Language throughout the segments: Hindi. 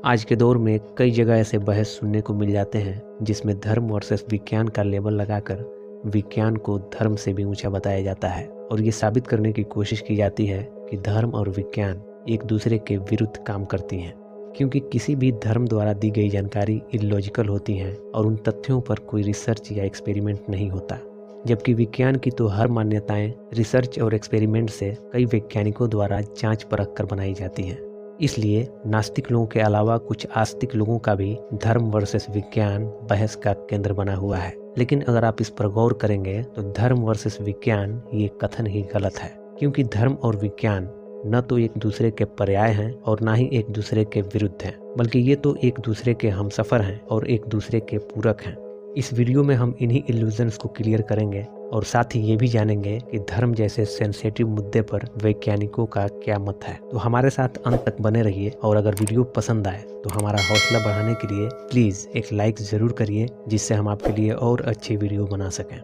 आज के दौर में कई जगह ऐसे बहस सुनने को मिल जाते हैं जिसमें धर्म वर्सेस विज्ञान का लेबल लगाकर विज्ञान को धर्म से भी ऊंचा बताया जाता है और ये साबित करने की कोशिश की जाती है कि धर्म और विज्ञान एक दूसरे के विरुद्ध काम करती हैं, क्योंकि किसी भी धर्म द्वारा दी गई जानकारी इलॉजिकल होती हैं और उन तथ्यों पर कोई रिसर्च या एक्सपेरिमेंट नहीं होता। जबकि विज्ञान की तो हर मान्यताएं रिसर्च और एक्सपेरिमेंट से कई वैज्ञानिकों द्वारा जांच परख कर बनाई जाती हैं। इसलिए नास्तिक लोगों के अलावा कुछ आस्तिक लोगों का भी धर्म वर्सेस विज्ञान बहस का केंद्र बना हुआ है। लेकिन अगर आप इस पर गौर करेंगे तो धर्म वर्सेस विज्ञान ये कथन ही गलत है, क्योंकि धर्म और विज्ञान न तो एक दूसरे के पर्याय हैं और ना ही एक दूसरे के विरुद्ध हैं, बल्कि ये तो एक दूसरे के हमसफर हैं और एक दूसरे के पूरक हैं। इस वीडियो में हम इन्हीं इल्यूजन्स को क्लियर करेंगे और साथ ही ये भी जानेंगे कि धर्म जैसे सेंसिटिव मुद्दे पर वैज्ञानिकों का क्या मत है। तो हमारे साथ अंत तक बने रहिए और अगर वीडियो पसंद आए तो हमारा हौसला बढ़ाने के लिए प्लीज़ एक लाइक ज़रूर करिए, जिससे हम आपके लिए और अच्छी वीडियो बना सकें।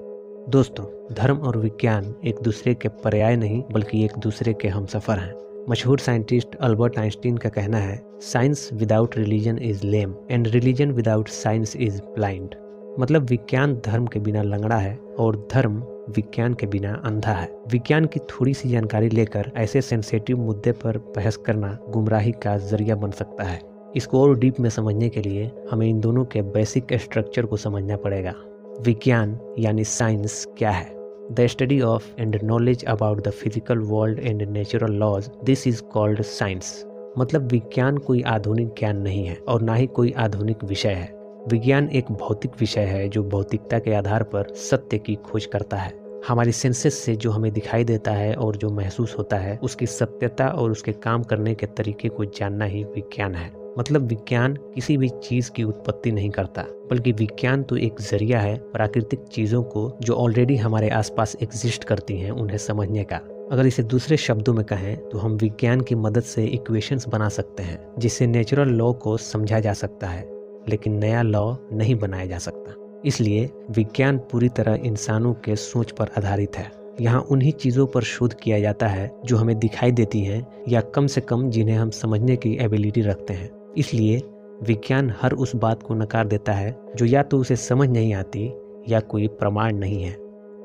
दोस्तों, धर्म और विज्ञान एक दूसरे के पर्याय नहीं बल्कि एक दूसरे के हमसफर हैं। मशहूर साइंटिस्ट अल्बर्ट आइंस्टीन का कहना है, science without religion is lame and religion without science is blind. मतलब विज्ञान धर्म के बिना लंगड़ा है और धर्म विज्ञान के बिना अंधा है। विज्ञान की थोड़ी सी जानकारी लेकर ऐसे सेंसिटिव मुद्दे पर बहस करना गुमराही का जरिया बन सकता है। इसको और डीप में समझने के लिए हमें इन दोनों के बेसिक स्ट्रक्चर को समझना पड़ेगा। विज्ञान यानी साइंस क्या है? The study of and knowledge about the physical world and natural laws, this is called science. मतलब विज्ञान कोई आधुनिक ज्ञान नहीं है और ना ही कोई आधुनिक विषय है। विज्ञान एक भौतिक विषय है जो भौतिकता के आधार पर सत्य की खोज करता है। हमारी सेंसेस से जो हमें दिखाई देता है और जो महसूस होता है, उसकी सत्यता और उसके काम करने के तरीके को जानना ही विज्ञान है। मतलब विज्ञान किसी भी चीज की उत्पत्ति नहीं करता, बल्कि विज्ञान तो एक जरिया है प्राकृतिक चीजों को जो ऑलरेडी हमारे आसपास एग्जिस्ट करती हैं उन्हें समझने का। अगर इसे दूसरे शब्दों में कहें तो हम विज्ञान की मदद से इक्वेशंस बना सकते हैं जिससे नेचुरल लॉ को समझा जा सकता है, लेकिन नया लॉ नहीं बनाया जा सकता। इसलिए विज्ञान पूरी तरह इंसानों के सोच पर आधारित है। यहाँ उन्हीं चीज़ों पर शोध किया जाता है जो हमें दिखाई देती हैं या कम से कम जिन्हें हम समझने की एबिलिटी रखते हैं। इसलिए विज्ञान हर उस बात को नकार देता है जो या तो उसे समझ नहीं आती या कोई प्रमाण नहीं है।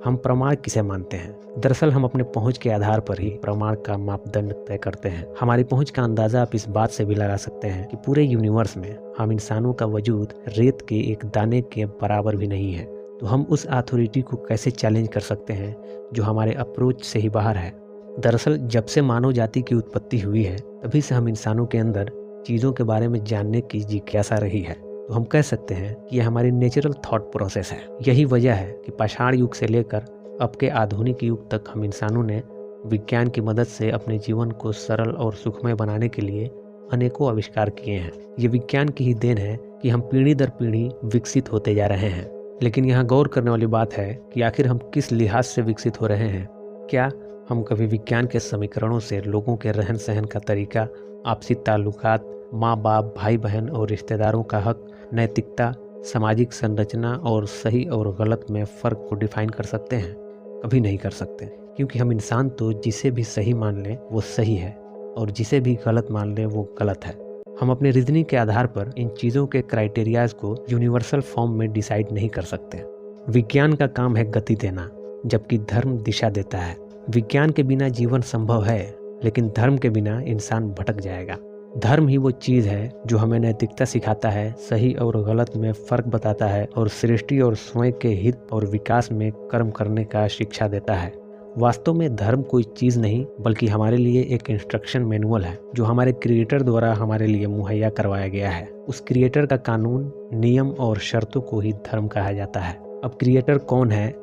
हम प्रमाण किसे मानते हैं? दरअसल हम अपने पहुंच के आधार पर ही प्रमाण का मापदंड तय करते हैं। हमारी पहुंच का अंदाजा आप इस बात से भी लगा सकते हैं कि पूरे यूनिवर्स में हम इंसानों का वजूद रेत के एक दाने के बराबर भी नहीं है। तो हम उस अथॉरिटी को कैसे चैलेंज कर सकते हैं जो हमारे अप्रोच से ही बाहर है? दरअसल जब से मानव जाति की उत्पत्ति हुई है तभी से हम इंसानों के अंदर चीज़ों के बारे में जानने की जिज्ञासा रही है। तो हम कह सकते हैं कि यह हमारी नेचुरल थॉट प्रोसेस है। यही वजह है कि पाषाण युग से लेकर अब के आधुनिक युग तक हम इंसानों ने विज्ञान की मदद से अपने जीवन को सरल और सुखमय बनाने के लिए अनेकों आविष्कार किए हैं। ये विज्ञान की ही देन है कि हम पीढ़ी दर पीढ़ी विकसित होते जा रहे हैं। लेकिन यहाँ गौर करने वाली बात है कि आखिर हम किस लिहाज से विकसित हो रहे हैं। क्या हम कभी विज्ञान के समीकरणों से लोगों के रहन सहन का तरीका, आपसी ताल्लुकात, माँ बाप, भाई बहन और रिश्तेदारों का हक, नैतिकता, सामाजिक संरचना और सही और गलत में फ़र्क को डिफाइन कर सकते हैं? कभी नहीं कर सकते, क्योंकि हम इंसान तो जिसे भी सही मान लें वो सही है और जिसे भी गलत मान लें वो गलत है। हम अपने रीजनिंग के आधार पर इन चीज़ों के क्राइटेरियाज को यूनिवर्सल फॉर्म में डिसाइड नहीं कर सकते। विज्ञान का काम है गति देना, जबकि धर्म दिशा देता है। विज्ञान के बिना जीवन संभव है, लेकिन धर्म के बिना इंसान भटक जाएगा। धर्म ही वो चीज़ है जो हमें नैतिकता सिखाता है, सही और गलत में फ़र्क बताता है और सृष्टि और स्वयं के हित और विकास में कर्म करने का शिक्षा देता है। वास्तव में धर्म कोई चीज़ नहीं बल्कि हमारे लिए एक इंस्ट्रक्शन मैनुअल है जो हमारे क्रिएटर द्वारा हमारे लिए मुहैया करवाया गया है। उस क्रिएटर का कानून, नियम और शर्तों को ही धर्म कहा जाता है। अब क्रिएटर कौन है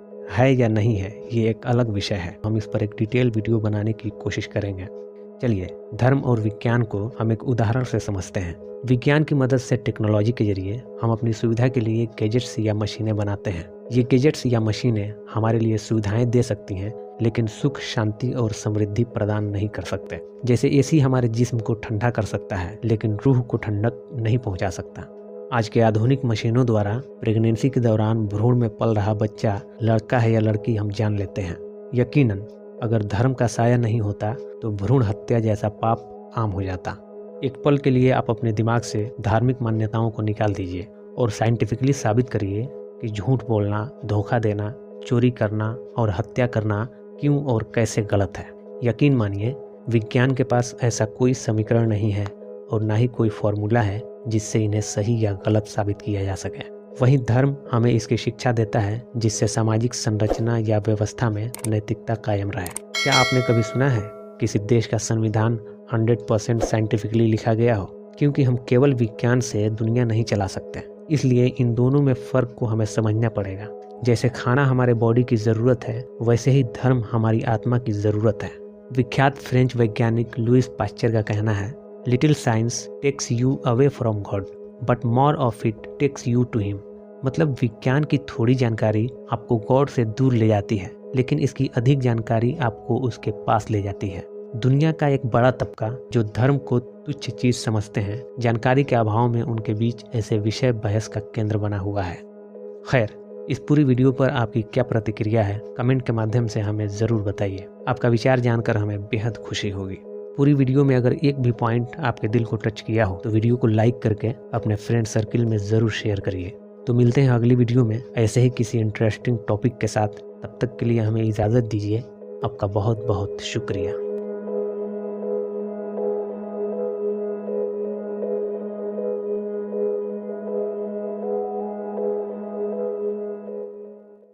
या नहीं है, ये एक अलग विषय है। हम इस पर एक डिटेल वीडियो बनाने की कोशिश करेंगे। चलिए धर्म और विज्ञान को हम एक उदाहरण से समझते हैं। विज्ञान की मदद से टेक्नोलॉजी के जरिए हम अपनी सुविधा के लिए गैजेट्स या मशीनें बनाते हैं। ये गैजेट्स या मशीनें हमारे लिए सुविधाएं दे सकती हैं, लेकिन सुख, शांति और समृद्धि प्रदान नहीं कर सकते। जैसे एसी हमारे जिस्म को ठंडा कर सकता है, लेकिन रूह को ठंडक नहीं पहुंचा सकता। आज के आधुनिक मशीनों द्वारा प्रेगनेंसी के दौरान भ्रूण में पल रहा बच्चा लड़का है या लड़की हम जान लेते हैं। यकीनन अगर धर्म का साया नहीं होता तो भ्रूण हत्या जैसा पाप आम हो जाता। एक पल के लिए आप अपने दिमाग से धार्मिक मान्यताओं को निकाल दीजिए और साइंटिफिकली साबित करिए कि झूठ बोलना, धोखा देना, चोरी करना और हत्या करना क्यों और कैसे गलत है। यकीन मानिए, विज्ञान के पास ऐसा कोई समीकरण नहीं है और ना ही कोई फॉर्मूला है जिससे इन्हें सही या गलत साबित किया जा सके। वहीं धर्म हमें इसकी शिक्षा देता है जिससे सामाजिक संरचना या व्यवस्था में नैतिकता कायम रहे। क्या आपने कभी सुना है किसी देश का संविधान 100% साइंटिफिकली लिखा गया हो? क्योंकि हम केवल विज्ञान से दुनिया नहीं चला सकते, इसलिए इन दोनों में फ़र्क को हमें समझना पड़ेगा। जैसे खाना हमारे बॉडी की ज़रूरत है, वैसे ही धर्म हमारी आत्मा की ज़रूरत है। विख्यात फ्रेंच वैज्ञानिक लुईस पास्चर का कहना है, little science takes you away from God but more of it takes you to him. मतलब विज्ञान की थोड़ी जानकारी आपको गॉड से दूर ले जाती है, लेकिन इसकी अधिक जानकारी आपको उसके पास ले जाती है। दुनिया का एक बड़ा तबका जो धर्म को तुच्छ चीज समझते हैं, जानकारी के अभाव में उनके बीच ऐसे विषय बहस का केंद्र बना हुआ है। खैर, इस पूरी वीडियो पर आपकी क्या प्रतिक्रिया है, कमेंट के माध्यम से हमें ज़रूर बताइए। आपका विचार जानकर हमें बेहद खुशी होगी। पूरी वीडियो में अगर एक भी पॉइंट आपके दिल को टच किया हो तो वीडियो को लाइक करके अपने फ्रेंड सर्किल में ज़रूर शेयर करिए। तो मिलते हैं अगली वीडियो में ऐसे ही किसी इंटरेस्टिंग टॉपिक के साथ। तब तक के लिए हमें इजाज़त दीजिए। आपका बहुत बहुत शुक्रिया।